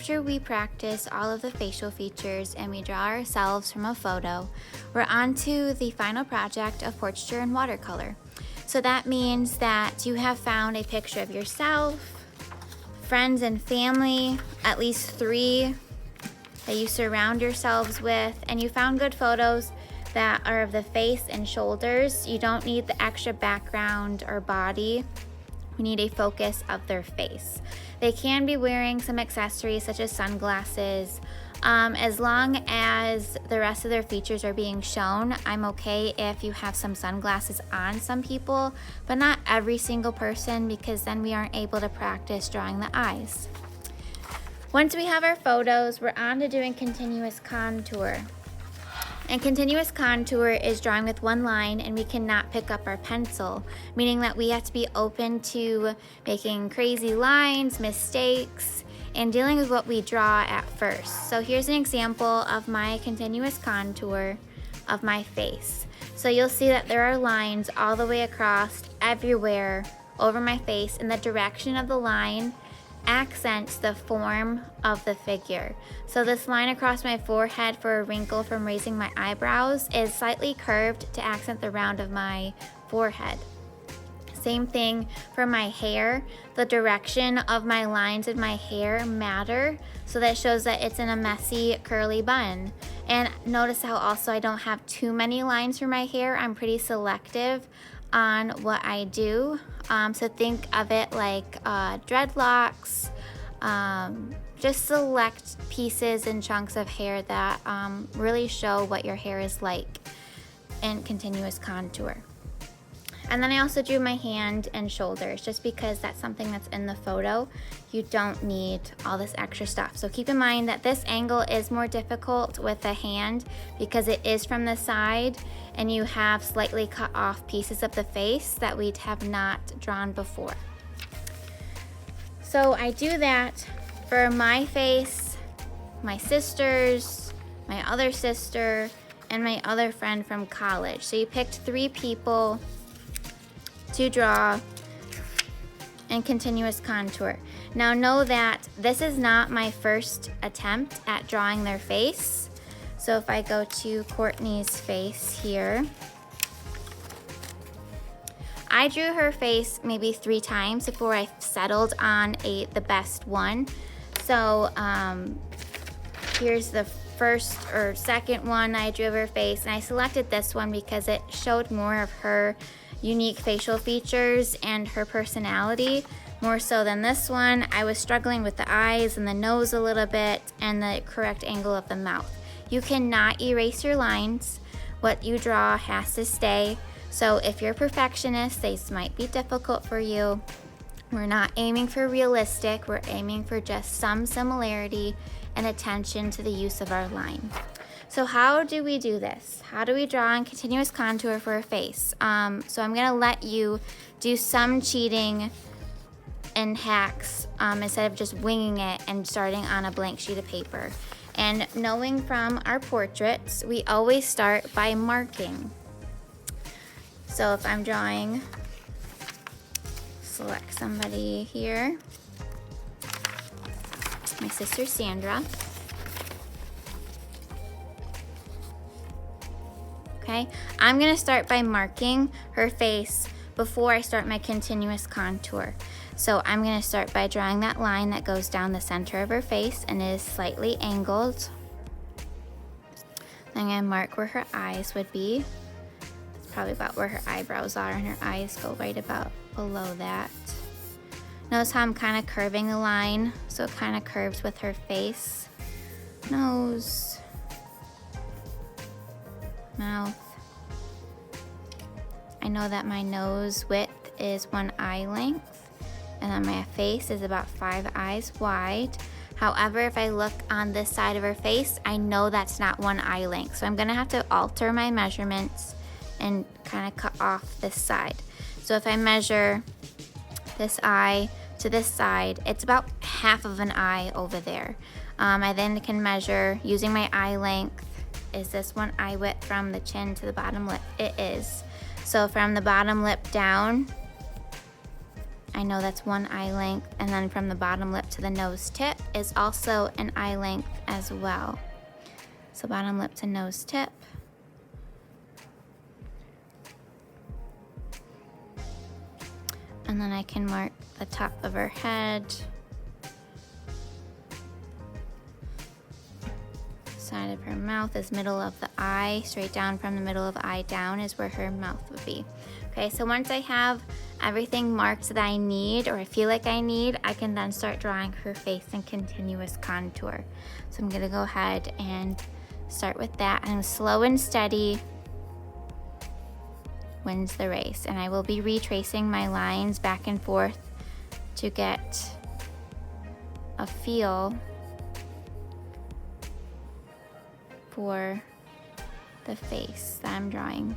after we practice all of the facial features and we draw ourselves from a photo, we're on to the final project of portraiture in watercolor. So that means that you have found a picture of yourself, friends and family, at least 3 that you surround yourselves with, and you found good photos that are of the face and shoulders. You don't need the extra background or body. We need a focus of their face. They can be wearing some accessories such as sunglasses. As long as the rest of their features are being shown, I'm okay if you have some sunglasses on some people, but not every single person, because then we aren't able to practice drawing the eyes. Once we have our photos, we're on to doing continuous contour. And continuous contour is drawing with one line, and we cannot pick up our pencil, meaning that we have to be open to making crazy lines, mistakes, and dealing with what we draw at first. So here's an example of my continuous contour of my face. So you'll see that there are lines all the way across everywhere over my face, and the direction of the line accents the form of the figure. So this line across my forehead for a wrinkle from raising my eyebrows is slightly curved to accent the round of my forehead. Same thing for my hair. The direction of my lines in my hair matter, so that shows that it's in a messy curly bun. And notice how also I don't have too many lines for my hair. I'm pretty selective on what I do. So think of it like dreadlocks, just select pieces and chunks of hair that really show what your hair is like in continuous contour. And then I also drew my hand and shoulders, just because that's something that's in the photo. You don't need all this extra stuff. So keep in mind that this angle is more difficult with the hand because it is from the side and you have slightly cut off pieces of the face that we have not drawn before. So I do that for my face, my sisters, my other sister, and my other friend from college. So you picked 3 people to draw in continuous contour. Now know that this is not my first attempt at drawing their face. So if I go to Courtney's face here, I drew her face maybe 3 times before I settled on the best one. So here's the first or second one I drew of her face, and I selected this one because it showed more of her unique facial features and her personality, more so than this one. I was struggling with the eyes and the nose a little bit and the correct angle of the mouth. You cannot erase your lines. What you draw has to stay. So if you're a perfectionist, this might be difficult for you. We're not aiming for realistic, we're aiming for just some similarity and attention to the use of our line. So how do we do this? How do we draw in continuous contour for a face? So I'm gonna let you do some cheating and hacks instead of just winging it and starting on a blank sheet of paper. And knowing from our portraits, we always start by marking. So if I'm drawing, select somebody here, my sister Sandra. Okay, I'm gonna start by marking her face before I start my continuous contour. So I'm gonna start by drawing that line that goes down the center of her face and is slightly angled. I'm gonna mark where her eyes would be. It's probably about where her eyebrows are, and her eyes go right about below that. Notice how I'm kind of curving the line, so it kind of curves with her face. Nose. Mouth. I know that my nose width is 1 eye length, and then my face is about 5 eyes wide. However, if I look on this side of her face, I know that's not 1 eye length, so I'm gonna have to alter my measurements and kind of cut off this side. So if I measure this eye to this side, it's about half of an eye over there. I then can measure using my eye length. Is this 1 eye width from the chin to the bottom lip? It is. So from the bottom lip down, I know that's one eye length, and then from the bottom lip to the nose tip is also an eye length as well. So bottom lip to nose tip. And then I can mark the top of her head, side of her mouth is middle of the eye, straight down from the middle of the eye down is where her mouth would be. Okay, so once I have everything marked that I need, or I feel like I need, I can then start drawing her face in continuous contour. So I'm gonna go ahead and start with that. And slow and steady wins the race. And I will be retracing my lines back and forth to get a feel for the face that I'm drawing.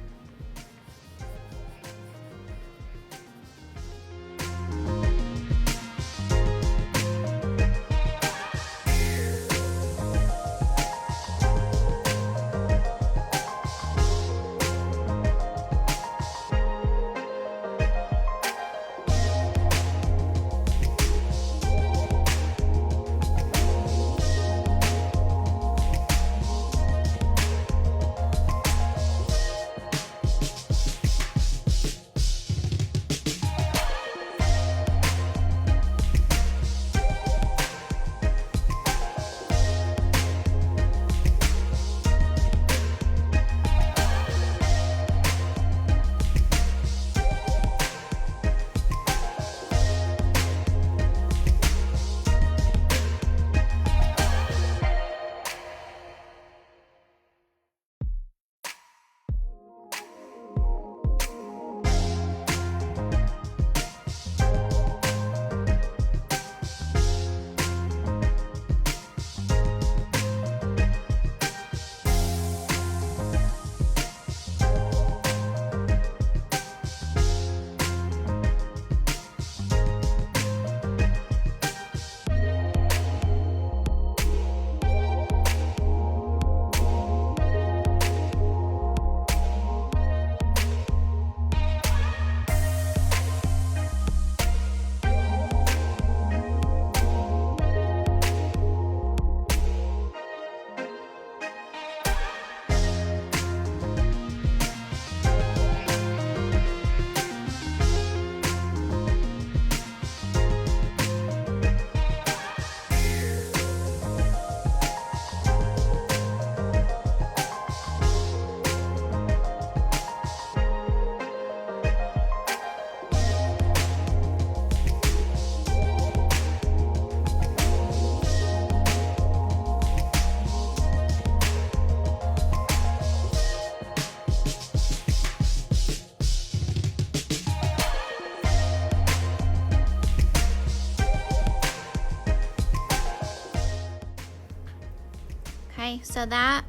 Okay, so that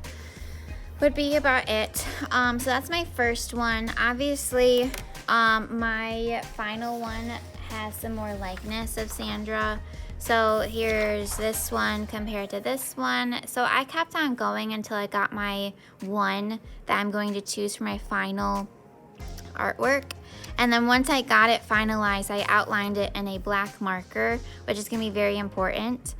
would be about it. So that's my first one. Obviously, my final one has some more likeness of Sandra. So here's this one compared to this one. So I kept on going until I got my one that I'm going to choose for my final artwork. And then once I got it finalized, I outlined it in a black marker, which is gonna be very important.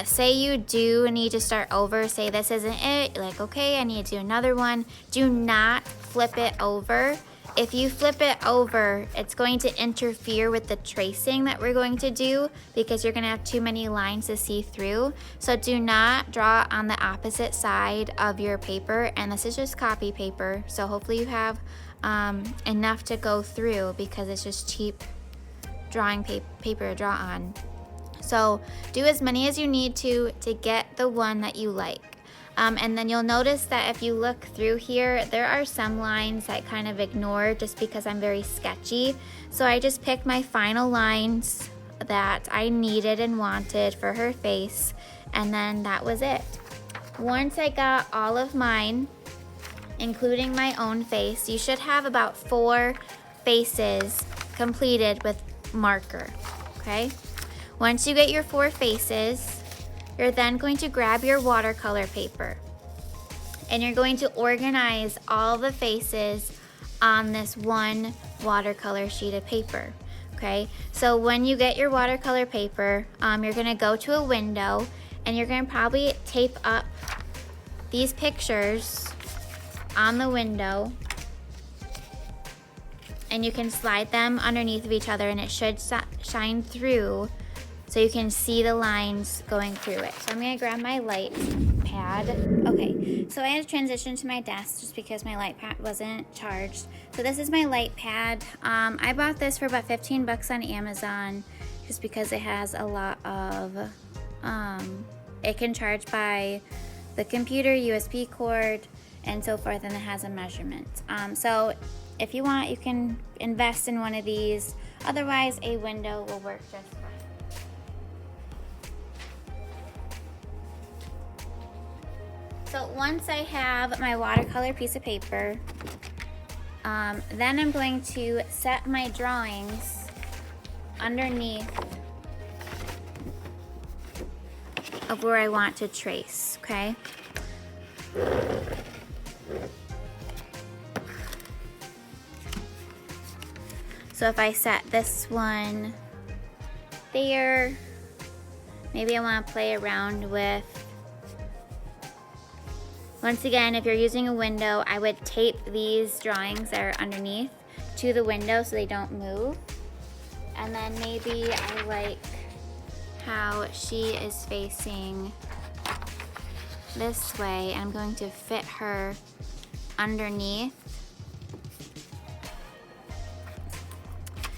Say you do need to start over, say this isn't it, you're like, okay, I need to do another one. Do not flip it over. If you flip it over, it's going to interfere with the tracing that we're going to do because you're gonna have too many lines to see through. So do not draw on the opposite side of your paper, and this is just copy paper. So hopefully you have enough to go through because it's just cheap drawing paper to draw on. So do as many as you need to get the one that you like. And then you'll notice that if you look through here, there are some lines that I kind of ignore just because I'm very sketchy. So I just picked my final lines that I needed and wanted for her face, and then that was it. Once I got all of mine, including my own face, you should have about 4 faces completed with marker, okay? Once you get your 4 faces, you're then going to grab your watercolor paper and you're going to organize all the faces on this one watercolor sheet of paper. Okay, so when you get your watercolor paper, you're gonna go to a window and you're gonna probably tape up these pictures on the window, and you can slide them underneath of each other and it should shine through so you can see the lines going through it. So I'm gonna grab my light pad. Okay, so I had to transition to my desk just because my light pad wasn't charged. So this is my light pad. I bought this for about 15 bucks on Amazon just because it has a lot of, it can charge by the computer, USB cord, and so forth, and it has a measurement. So if you want, you can invest in one of these. Otherwise, a window will work just fine. So once I have my watercolor piece of paper, then I'm going to set my drawings underneath of where I want to trace, okay? So if I set this one there, maybe I want to play around with, once again, if you're using a window, I would tape these drawings that are underneath to the window so they don't move. And then maybe I like how she is facing this way. I'm going to fit her underneath.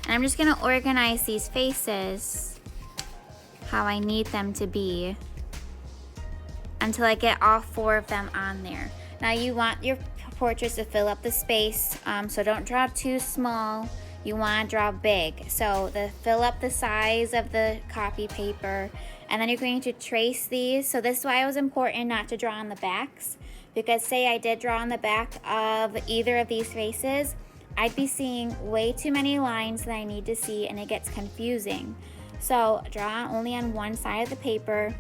And I'm just gonna organize these faces how I need them to be until I get all 4 of them on there. Now you want your portraits to fill up the space, so don't draw too small. You want to draw big. So fill up the size of the copy paper, and then you're going to trace these. So this is why it was important not to draw on the backs, because say I did draw on the back of either of these faces, I'd be seeing way too many lines that I need to see, and it gets confusing. So draw only on one side of the paper,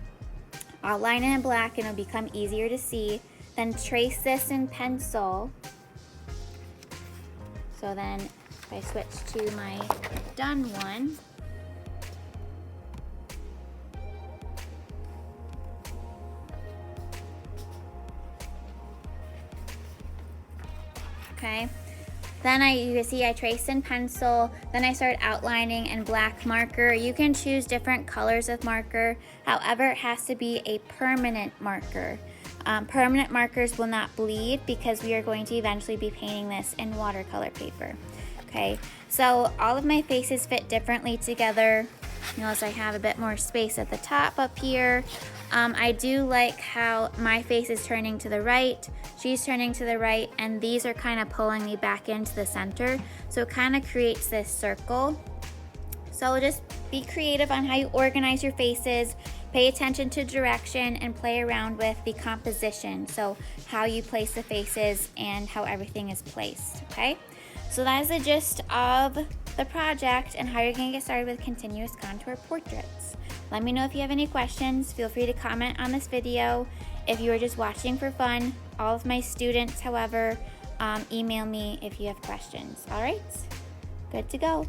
outline it in black, and it'll become easier to see. Then trace this in pencil. So then if I switch to my done one, okay, then you can see I traced in pencil, then I start outlining in black marker. You can choose different colors of marker, however it has to be a permanent marker. Permanent markers will not bleed because we are going to eventually be painting this in watercolor paper. Okay, so all of my faces fit differently together. Notice I have a bit more space at the top up here. I do like how my face is turning to the right, she's turning to the right, and these are kind of pulling me back into the center. So it kind of creates this circle. So just be creative on how you organize your faces, pay attention to direction, and play around with the composition. So how you place the faces and how everything is placed, okay? So that is the gist of the project and how you're going to get started with continuous contour portraits. Let me know if you have any questions. Feel free to comment on this video. If you are just watching for fun, all of my students, however, email me if you have questions. All right, good to go.